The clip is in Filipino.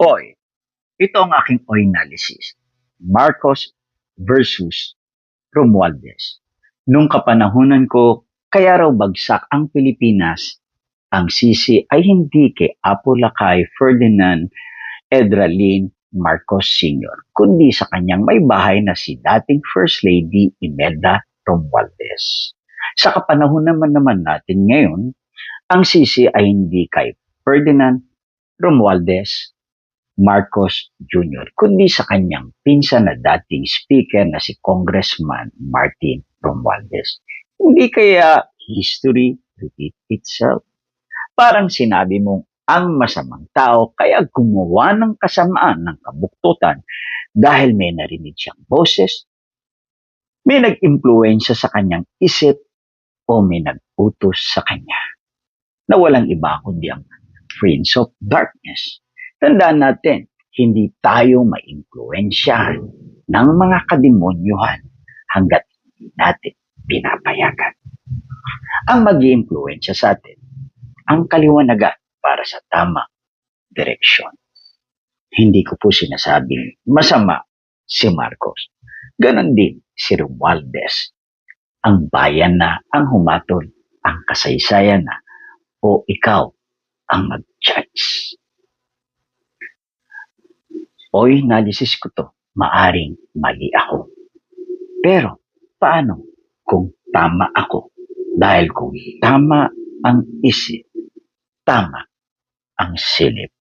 Oy, ito ang aking oy analysis. Marcos versus Romualdez. Nung kapanahunan ko, kaya raw bagsak ang Pilipinas, ang sisi ay hindi kay Apo Lakay Ferdinand Edralin Marcos Sr., kundi sa kanyang may bahay na si dating First Lady Imelda Romualdez. Sa kapanahon naman natin ngayon, ang sisi ay hindi kay Ferdinand Romualdez Marcos Jr., kundi sa kanyang pinsan na dating speaker na si Congressman Martin Romualdez. Hindi kaya history repeat itself? Parang sinabi mong ang masamang tao kaya gumawa ng kasamaan ng kabuktutan dahil may narinig siyang boses, may nag-impluensya sa kanyang isip o may nag-utos sa kanya na walang iba kundi ang Prince of Darkness. Tandaan natin, hindi tayo maimpluwensyahan ng mga kademonyuhan hanggat hindi natin pinapayagan. Ang mag-iimpluwensya sa atin, ang kaliwanagan para sa tamang direksyon. Hindi ko po sinasabing masama si Marcos. Ganon din si Romualdez. Ang bayan na ang humatol, ang kasaysayan na, o ikaw ang mag-judge. Oy, analysis ko to. Maaring mali ako. Pero, paano kung tama ako? Dahil kung tama ang isip, tama ang silip.